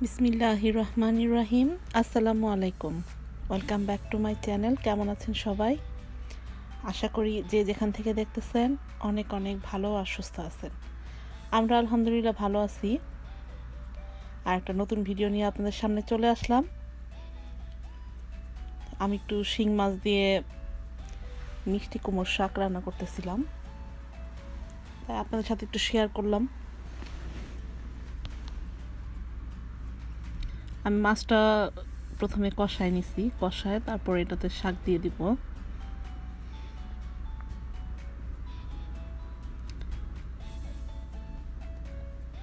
বিসমিল্লাহির রহমানির রহিম। আসসালামু আলাইকুম, welcome back to my channel. কেমন আছেন সবাই? আশা করি যে যেখান থেকে দেখতেছেন অনেক অনেক ভালো আর সুস্থ আছেন। আমরা আলহামদুলিল্লাহ ভালো আছি। আর একটা নতুন ভিডিও নিয়ে আপনাদের সামনে চলে আসলাম। আমি একটু শিং মাছ দিয়ে মিষ্টি কুমড়োর শাক রান্না করতেছিলাম, তাই আপনাদের সাথে একটু শেয়ার করলাম। আমি মাছটা প্রথমে কষায় নিছি, কষায় তারপর এটাতে শাক দিয়ে দিব।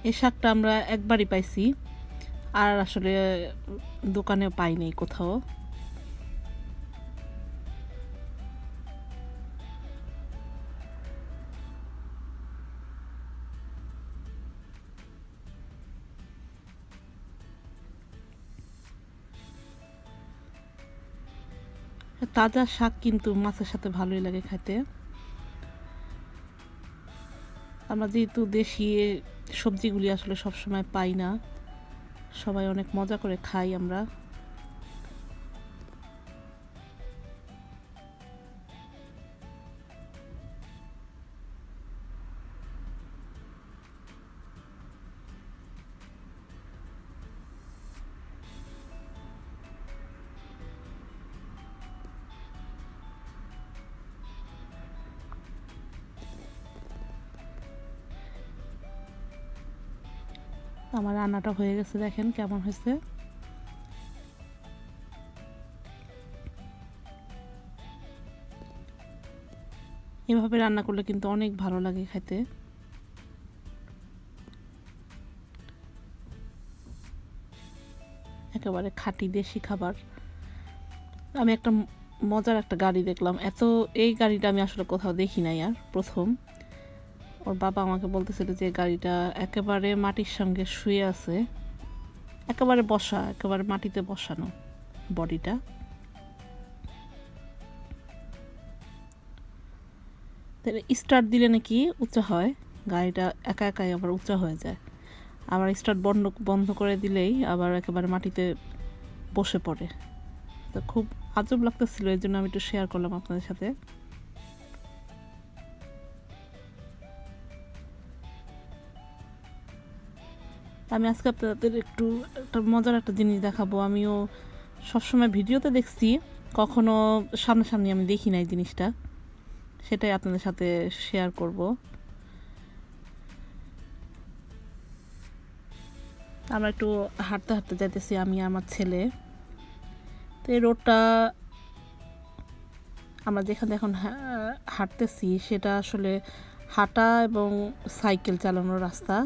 এই শাকটা আমরা একবারই পাইছি, আর আসলে দোকানেও পাই নাই কোথাও। তাজা শাক কিন্তু মাছের সাথে ভালোই লাগে খাইতে। আমরা যেহেতু দেশি সবজিগুলি আসলে সবসময় পাই না, সবাই অনেক মজা করে খাই আমরা। আমার রান্নাটা হয়ে গেছে, দেখেন কেমন হয়েছে। এভাবে রান্না করলে কিন্তু অনেক ভালো লাগে খাইতে। একেবারে খাঁটি দেশি খাবার। আমি একটা মজার একটা গাড়ি দেখলাম, এই গাড়িটা আমি আসলে কোথাও দেখি নাই, আর প্রথম। ওর বাবা আমাকে বলতেছিল যে গাড়িটা একেবারে মাটির সঙ্গে শুয়ে আছে, একেবারে বসা, একেবারে মাটিতে বসানো বডিটা। স্টার্ট দিলে নাকি উঁচা হয় গাড়িটা, একা একাই আবার উঁচা হয়ে যায়। আবার স্টার্ট বন্ধ করে দিলেই আবার একেবারে মাটিতে বসে পড়ে। তো খুব আজব লাগতেছিল, এই জন্য আমি একটু শেয়ার করলাম আপনাদের সাথে। আমি আজকে আপনাদের একটু একটা মজার একটা জিনিস দেখাবো। আমিও সবসময় ভিডিওতে দেখছি, কখনো সামনাসামনি আমি দেখি নাই জিনিসটা, সেটাই আপনাদের সাথে শেয়ার করব। আমরা একটু হাঁটতে হাঁটতে যাইতেছি, আমি আমার ছেলে। তো এই রোডটা আমরা যেখানে এখন হাঁটতেছি সেটা আসলে হাঁটা এবং সাইকেল চালানোর রাস্তা।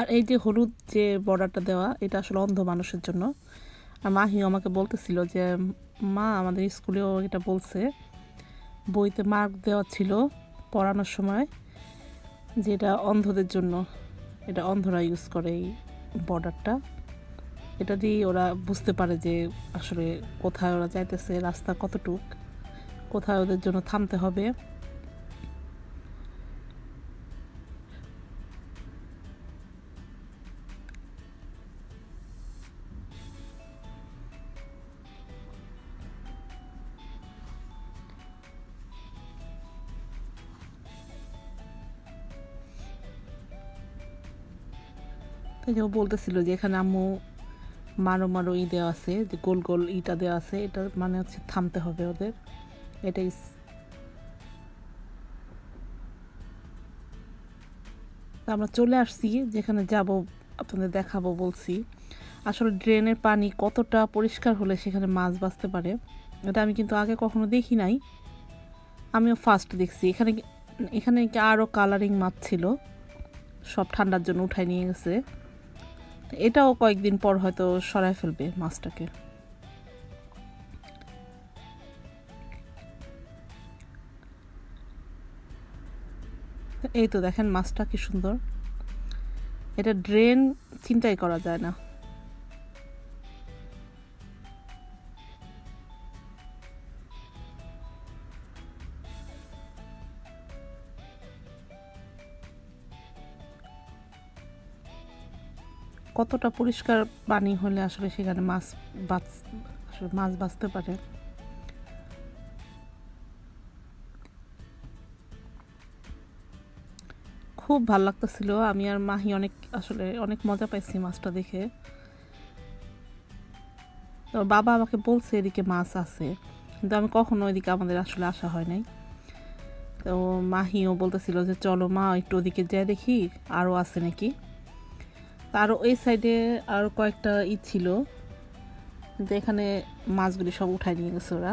আর এই যে হলুদ যে বর্ডারটা দেওয়া, এটা আসলে অন্ধ মানুষের জন্য। আর মাহি আমাকে বলতেছিল যে মা, আমাদের স্কুলেও এটা বলছে, বইতে মার্ক দেওয়া ছিল পড়ানোর সময়, যে এটা অন্ধদের জন্য, এটা অন্ধরা ইউজ করে এই বর্ডারটা। এটা দিয়ে ওরা বুঝতে পারে যে আসলে কোথায় ওরা যাইতেছে, রাস্তা কতটুক, কোথায় ওদের জন্য থামতে হবে। ও বলতেছিল যে এখানে আম্মু মারো মারো দেওয়া আছে, যে গোল গোল ইটা দেওয়া আছে, এটা মানে হচ্ছে থামতে হবে ওদের, এটাই। আমরা চলে আসছি যেখানে যাব, আপনাদের দেখাবো বলছি। আসলে ড্রেনের পানি কতটা পরিষ্কার হলে সেখানে মাছ বাঁচতে পারে, এটা আমি কিন্তু আগে কখনো দেখি নাই। আমিও ফার্স্ট দেখছি। এখানে আরও কালারিং মাছ ছিল, সব ঠান্ডার জন্য উঠায় নিয়ে গেছে। এটাও কয়েকদিন পর হয়তো সরায় ফেলবে মাছটাকে। এই তো দেখেন মাছটা কি সুন্দর। এটা ড্রেন চিন্তাই করা যায় না। কতটা পরিষ্কার পানি হলে আসলে সেখানে মাছ বাঁচতে পারে। খুব ভালো লাগতেছিল, আমি আর মাহি অনেক মজা পাইছি মাছটা দেখে। তো বাবা আমাকে বলছে এদিকে মাছ আছে, কিন্তু আমি কখনো ওইদিকে আমাদের আসলে আসা হয় নাই। তো মাহিও বলতেছিল যে চলো মা একটু ওদিকে যাই দেখি আরও আছে নাকি। আরও এই সাইডে আরও কয়েকটা ছিল, কিন্তু এখানে মাছগুলি সব উঠায় নিয়ে গেছে ওরা।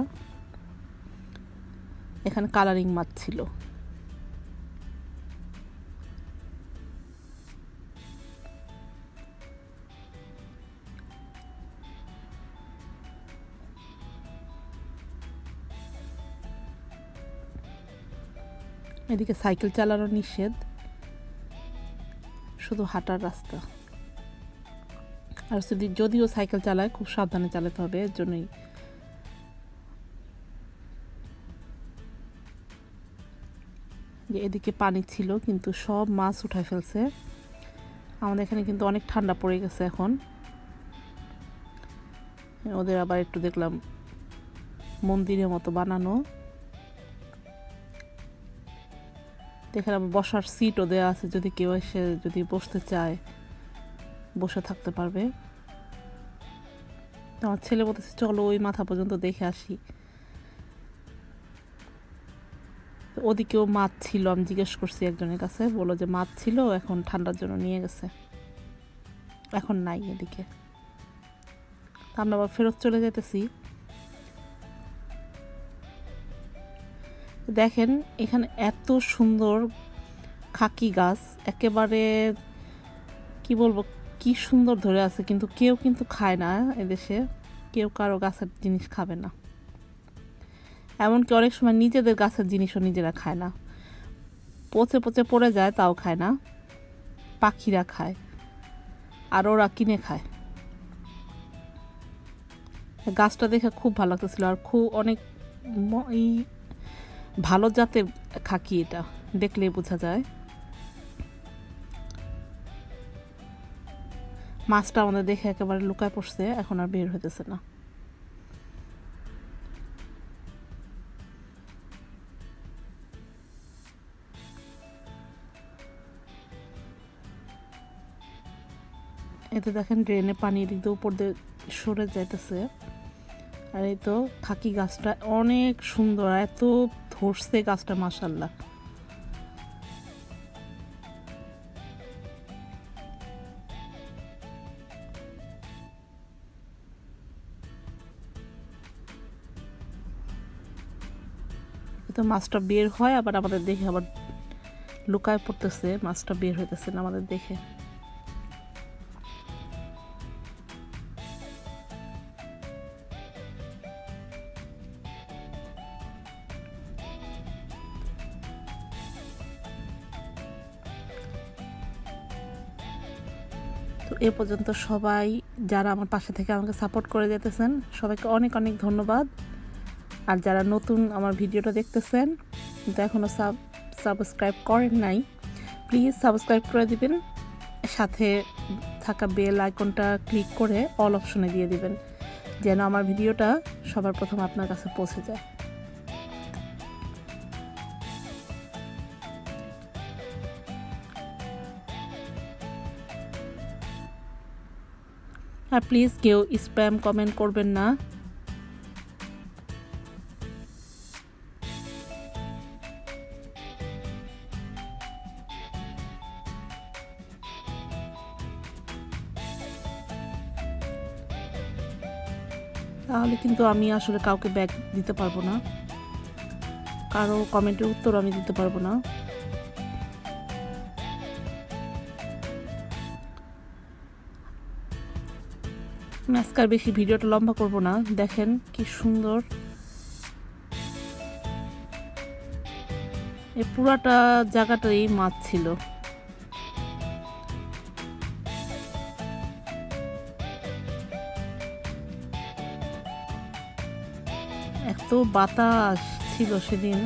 এখানে কালারিং মাছ ছিল। এদিকে সাইকেল চালানো নিষেধ, শুধু হাঁটার রাস্তা। আর যদিও সাইকেল চালায় খুব সাবধানে চালাতে হবে, এর জন্যই। যে এদিকে পানি ছিল কিন্তু সব মাছ উঠায় ফেলছে। আমাদের এখানে কিন্তু অনেক ঠান্ডা পড়ে গেছে এখন। ওদের আবার একটু দেখলাম মন্দিরের মতো বানানো, এখানে বসার সিটও দেওয়া আছে, যদি কেউ এসে যদি বসতে চায় বসে থাকতে পারবে। আমার ছেলে বলতেছে চলো ওই মাথা পর্যন্ত দেখে আসি। ওদিকেও মাছ ছিল, আমি জিজ্ঞেস করছি একজনের কাছে, বললো যে মাছ ছিল, এখন ঠান্ডার জন্য নিয়ে গেছে, এখন নাই এদিকে। আমরা আবার ফেরত চলে যেতেছি। দেখেন এখানে এত সুন্দর খাকি গাছ, একেবারে কি বলবো, কি সুন্দর ধরে আছে, কিন্তু কেউ কিন্তু খায় না এদেশে, কেউ কারো গাছের জিনিস খাবে না। এমনকি অনেক সময় নিজেদের গাছের জিনিসও নিজেরা খায় না, পচে পচে পড়ে যায় তাও খায় না, পাখিরা খায় আর ওরা কিনে খায়। গাছটা দেখে খুব ভালো লাগতেছিল, আর অনেক ভালো জাতের খাকি, এটা দেখলেই বোঝা যায়। মাছটা আমাদের দেখে একেবারে লুকায় পড়ছে, এখন আর বের হইতেছে না। এতে দেখেন ড্রেনে পানি এদিক দিয়ে উপর দিয়ে সরে যাইতেছে। আর এই তো খাকি গাছটা অনেক সুন্দর, এত ধরছে গাছটা, মাশাআল্লাহ। তো মাছটা বের হয় আবার আমাদের দেখে আবার লুকায় পড়তেছে, মাছটা বের হইতেছে না আমাদের দেখে। তো এ পর্যন্ত সবাই যারা আমার পাশে থেকে আমাকে সাপোর্ট করে যেতেছেন সবাইকে অনেক অনেক ধন্যবাদ। আর যারা নতুন আমার ভিডিওটা দেখতেছেন কিন্তু এখনও সাবস্ক্রাইব করেন নাই, প্লিজ সাবস্ক্রাইব করে দিবেন, সাথে থাকা বেল আইকনটা ক্লিক করে অল অপশনে দিয়ে দিবেন, যেন আমার ভিডিওটা সবার প্রথম আপনার কাছে পৌঁছে যায়। আর প্লিজ কেউ স্প্যাম কমেন্ট করবেন না। তাহলে কিন্তু আমি আসলে কাউকে ব্যাক দিতে পারবো না, কারো কমেন্টের উত্তর আমি দিতে পারবো না। আমি আজকাল বেশি ভিডিওটা লম্বা করব না। দেখেন কি সুন্দর, এই পুরাটা জায়গাটাই মাছ ছিল। এত বাতাস ছিল সেদিন,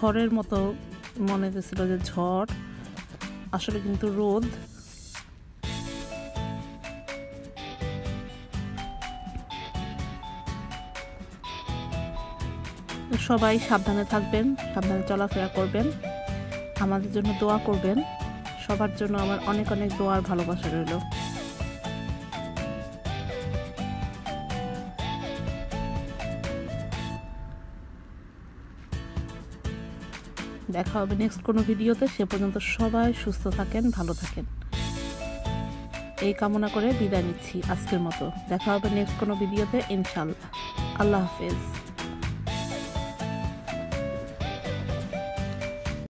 ঝড়ের মতো মনে হচ্ছিল যে ঝড়, আসলে কিন্তু রোদ। সবাই সাবধানে থাকবেন, সাবধানে চলাফেরা করবেন, আমাদের জন্য দোয়া করবেন। সবার জন্য আমার অনেক অনেক দোয়ার ভালোবাসা রইল। দেখা হবে নেক্সট কোনো ভিডিওতে। সে পর্যন্ত সবাই সুস্থ থাকেন, ভালো থাকেন, এই কামনা করে বিদায় নিচ্ছি আজকের মতো। দেখা হবে নেক্সট কোনো ভিডিওতে ইনশাআল্লাহ। আল্লাহ হাফেজ।